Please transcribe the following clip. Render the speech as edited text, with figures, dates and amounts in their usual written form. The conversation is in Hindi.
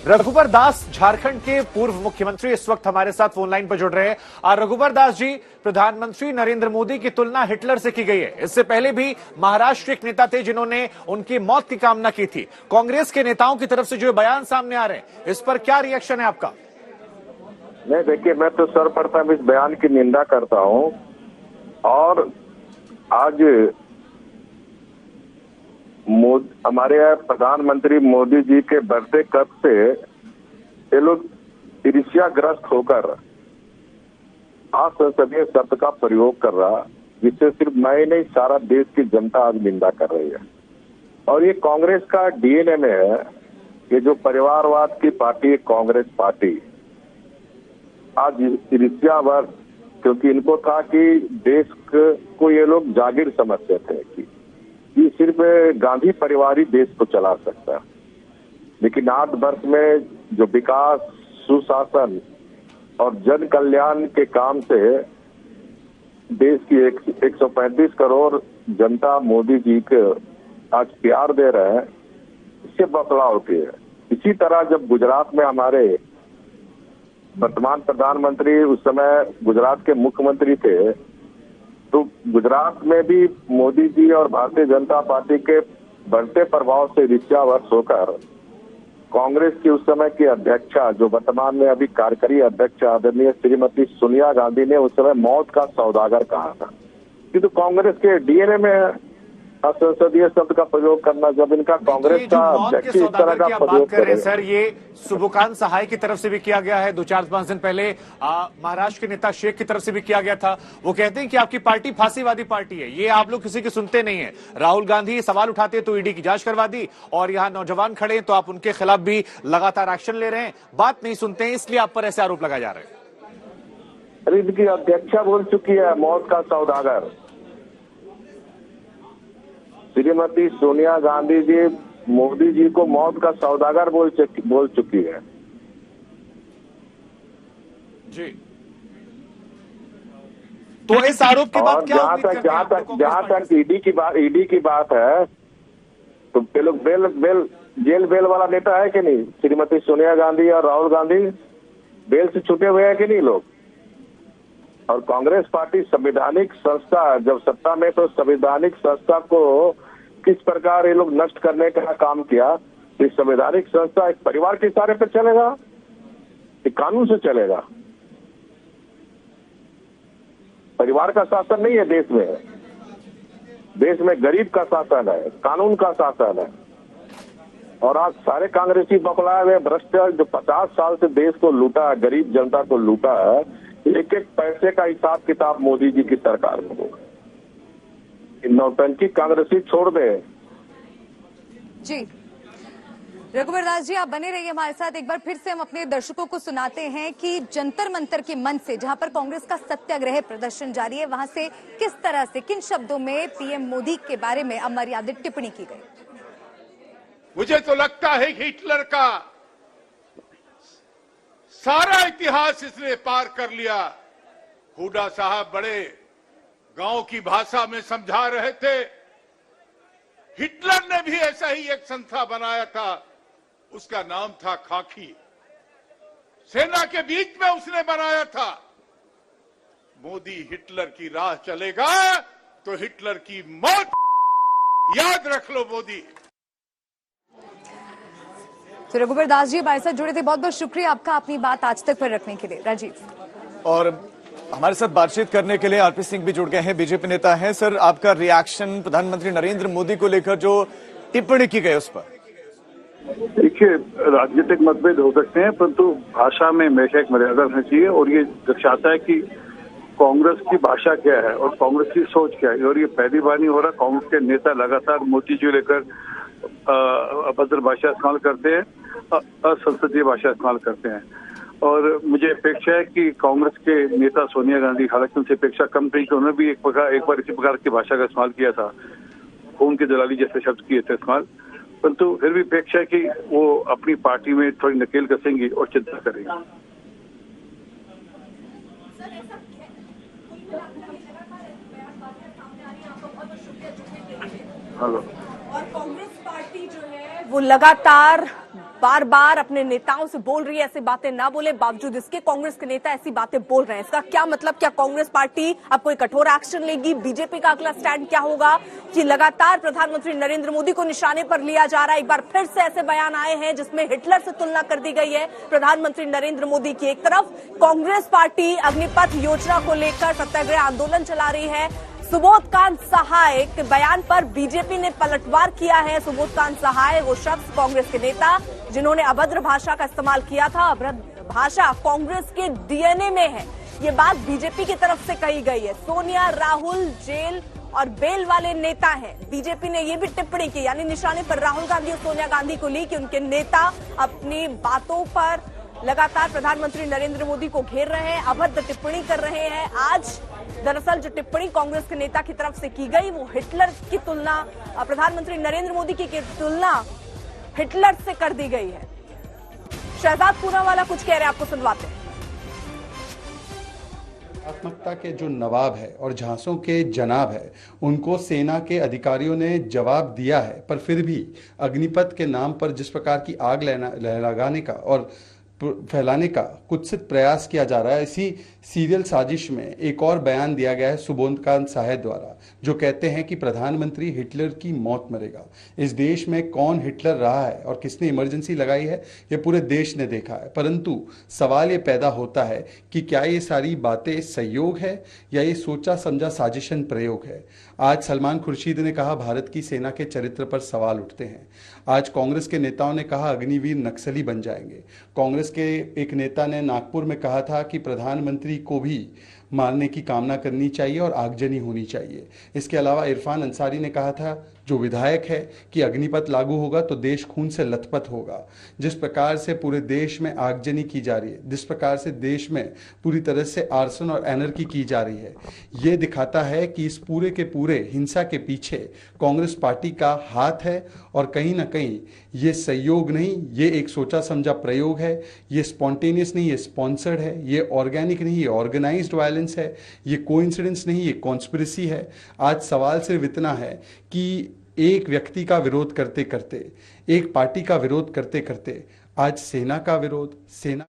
रघुवर दास झारखंड के पूर्व मुख्यमंत्री इस वक्त हमारे साथ फोन लाइन पर जुड़ रहे हैं। और रघुवर दास जी, प्रधानमंत्री नरेंद्र मोदी की तुलना हिटलर से की गई है। इससे पहले भी महाराष्ट्र एक नेता थे जिन्होंने उनकी मौत की कामना की थी। कांग्रेस के नेताओं की तरफ से जो बयान सामने आ रहे हैं, इस पर क्या रिएक्शन है आपका? नहीं, देखिए, मैं तो सर्वप्रथम इस बयान की निंदा करता हूं। और आज हमारे प्रधानमंत्री मोदी जी के बढ़ते कद से ये लोग ईर्ष्याग्रस्त होकर असंसदीय शब्द का प्रयोग कर रहा, जिससे सिर्फ मैं नहीं, सारा देश की जनता आज निंदा कर रही है। और ये कांग्रेस का डीएनए में है। ये जो परिवारवाद की पार्टी है कांग्रेस पार्टी, आज ईर्ष्यावर्ष, क्योंकि इनको था कि देश को ये लोग जागीर समझते थे कि ये सिर्फ गांधी परिवार ही देश को चला सकता है। लेकिन 8 वर्ष में जो विकास, सुशासन और जन कल्याण के काम से देश की 135 करोड़ जनता मोदी जी के आज प्यार दे रहे हैं, इससे बदलाव होती है। इसी तरह जब गुजरात में हमारे वर्तमान प्रधानमंत्री उस समय गुजरात के मुख्यमंत्री थे, तो गुजरात में भी मोदी जी और भारतीय जनता पार्टी के बढ़ते प्रभाव से ईर्ष्यावश होकर कांग्रेस की उस समय की अध्यक्षा, जो वर्तमान में अभी कार्यकारी अध्यक्ष आदरणीय श्रीमती सोनिया गांधी ने उस समय मौत का सौदागर कहा था। किंतु कांग्रेस के डीएनए में असंसदीय शब्द का प्रयोग करना, जब इनका कांग्रेस का अध्यक्ष इस तरह का प्रयोग कर रहे हैं। सर, ये सुबुकान सहाय की तरफ से भी किया गया है। 2-4-5 दिन पहले महाराष्ट्र के नेता शेख की तरफ से भी किया गया था। वो कहते हैं कि आपकी पार्टी फांसीवादी पार्टी है। ये आप लोग किसी की सुनते नहीं है। राहुल गांधी सवाल उठाते तो ईडी की जांच करवा दी, और यहाँ नौजवान खड़े तो आप उनके खिलाफ भी लगातार एक्शन ले रहे हैं। बात नहीं सुनते हैं, इसलिए आप पर ऐसे आरोप लगाए जा रहे हैं। अरे, इनकी अध्यक्षा बोल चुकी है मौत का सौदागर। श्रीमती सोनिया गांधी जी मोदी जी को मौत का सौदागर बोल चुकी है जी। तो इस आरोप के बाद क्या जहां तक ईडी की बात है, तो ये लोग जेल बेल वाला नेता है कि नहीं? श्रीमती सोनिया गांधी और राहुल गांधी बेल से छूटे हुए हैं कि नहीं लोग? और कांग्रेस पार्टी संवैधानिक संस्था, जब सत्ता में, तो संवैधानिक संस्था को किस प्रकार ये लोग नष्ट करने का काम किया। ये संवैधानिक संस्था एक परिवार के इशारे पर चलेगा, एक कानून से चलेगा। परिवार का शासन नहीं है देश में। देश में गरीब का शासन है, कानून का शासन है। और आज सारे कांग्रेसी बौखलाए हुए भ्रष्ट, जो 50 साल से देश को लूटा है, गरीब जनता को लूटा है, एक एक पैसे का हिसाब किताब मोदी जी की सरकार में होगा। नौटंकी कांग्रेसी छोड़ दे। जी, रघुवर दास जी, आप बने रहिए हमारे साथ। एक बार फिर से हम अपने दर्शकों को सुनाते हैं कि जंतर मंतर के मंच से, जहां पर कांग्रेस का सत्याग्रह प्रदर्शन जारी है, वहां से किस तरह से, किन शब्दों में पीएम मोदी के बारे में अमर्यादित टिप्पणी की गई। मुझे तो लगता है कि हिटलर का सारा इतिहास इसने पार कर लिया। हुडा साहब बड़े गांव की भाषा में समझा रहे थे। हिटलर ने भी ऐसा ही एक संस्था बनाया था, उसका नाम था खाकी। सेना के बीच में उसने बनाया था। मोदी हिटलर की राह चलेगा तो हिटलर की मौत याद रख लो मोदी। तो रघुवर दास जी हमारे साथ जुड़े थे, बहुत बहुत शुक्रिया आपका अपनी बात आज तक पर रखने के लिए। राजीव, और हमारे साथ बातचीत करने के लिए आरपी सिंह भी जुड़ गए हैं, बीजेपी नेता हैं। सर, आपका रिएक्शन प्रधानमंत्री नरेंद्र मोदी को लेकर जो टिप्पणी की गई उस पर? देखिए, राजनीतिक मतभेद हो सकते हैं, परंतु भाषा में हमेशा एक मर्यादा रहनी चाहिए। और ये दर्शाता है कि कांग्रेस की भाषा क्या है और कांग्रेस की सोच क्या है। और ये पहली बार नहीं हो रहा। कांग्रेस के नेता लगातार मोदी जी लेकर अभद्र भाषा इस्तेमाल करते हैं, असंसदीय भाषा इस्तेमाल करते हैं। और मुझे अपेक्षा है कि कांग्रेस के नेता सोनिया गांधी, हालांकि उनसे अपेक्षा कम थी कि उन्होंने भी एक बार इसी प्रकार की भाषा का इस्तेमाल किया था, खून की दलाली जैसे शब्द किए थे इस्तेमाल। परंतु फिर भी अपेक्षा है कि वो अपनी पार्टी में थोड़ी नकेल कसेंगी और चिंता करेंगी। हेलो। और कांग्रेस पार्टी जो है वो लगातार बार बार अपने नेताओं से बोल रही है ऐसी बातें ना बोले, बावजूद इसके कांग्रेस के नेता ऐसी बातें बोल रहे हैं। इसका क्या मतलब? क्या कांग्रेस पार्टी अब कोई कठोर एक्शन लेगी? बीजेपी का अगला स्टैंड क्या होगा? कि लगातार प्रधानमंत्री नरेंद्र मोदी को निशाने पर लिया जा रहा है। एक बार फिर से ऐसे बयान आए हैं जिसमें हिटलर से तुलना कर दी गई है प्रधानमंत्री नरेंद्र मोदी की। एक तरफ कांग्रेस पार्टी अग्निपथ योजना को लेकर सत्याग्रह आंदोलन चला रही है। सुबोधकांत सहाय के बयान पर बीजेपी ने पलटवार किया है। सुबोधकांत सहाय वो शख्स, कांग्रेस के नेता जिन्होंने अभद्र भाषा का इस्तेमाल किया था। अभद्र भाषा कांग्रेस के डीएनए में है, ये बात बीजेपी की तरफ से कही गई है। सोनिया, राहुल जेल और बेल वाले नेता हैं। बीजेपी ने ये भी टिप्पणी की, यानी निशाने पर राहुल गांधी और सोनिया गांधी को ली कि उनके नेता अपनी बातों पर लगातार प्रधानमंत्री नरेंद्र मोदी को घेर रहे हैं, अभद्र टिप्पणी कर रहे हैं। आज दरअसल जो टिप्पणी कांग्रेस के नेता की तरफ से की गई वो हिटलर की तुलना, प्रधानमंत्री नरेंद्र मोदी की तुलना हिटलर से कर दी गई है। शहजाद पूनावाला कुछ कह रहे हैं, आपको सुनवाते हैं। आत्मकता के जो नवाब है और झांसों के जनाब है, उनको सेना के अधिकारियों ने जवाब दिया है, पर फिर भी अग्निपथ के नाम पर जिस प्रकार की आग लगाने का और फैलाने का कुत्सित प्रयास किया जा रहा है, इसी सीरियल साजिश में एक और बयान दिया गया है सुबोधकांत सहाय द्वारा, जो कहते हैं कि प्रधानमंत्री हिटलर की मौत मरेगा। इस देश में कौन हिटलर रहा है और किसने इमरजेंसी लगाई है, ये पूरे देश ने देखा है। परंतु सवाल ये पैदा होता है कि क्या ये सारी बातें संयोग है या ये सोचा समझा साजिशन प्रयोग है। आज सलमान खुर्शीद ने कहा भारत की सेना के चरित्र पर सवाल उठते हैं। आज कांग्रेस के नेताओं ने कहा अग्निवीर नक्सली बन जाएंगे। कांग्रेस के एक नेता ने नागपुर में कहा था कि प्रधानमंत्री को भी मारने की कामना करनी चाहिए और आगजनी होनी चाहिए। इसके अलावा इरफान अंसारी ने कहा था, जो विधायक है, कि अग्निपथ लागू होगा तो देश खून से लथपथ होगा। जिस प्रकार से पूरे देश में आगजनी की जा रही है, जिस प्रकार से देश में पूरी तरह से आर्सन और एनर्की की जा रही है, ये दिखाता है कि इस पूरे के पूरे हिंसा के पीछे कांग्रेस पार्टी का हाथ है और कहीं ना कहीं ये संयोग नहीं, ये एक सोचा समझा प्रयोग है। ये स्पॉन्टेनियस नहीं, ये स्पॉन्सर्ड है। ये ऑर्गेनिक नहीं, ये ऑर्गेनाइज्ड वायलेंस है। ये कोइंसिडेंस नहीं, ये कॉन्स्पिरेसी है। आज सवाल सिर्फ इतना है कि एक व्यक्ति का विरोध करते करते, एक पार्टी का विरोध करते करते आज सेना का विरोध, सेना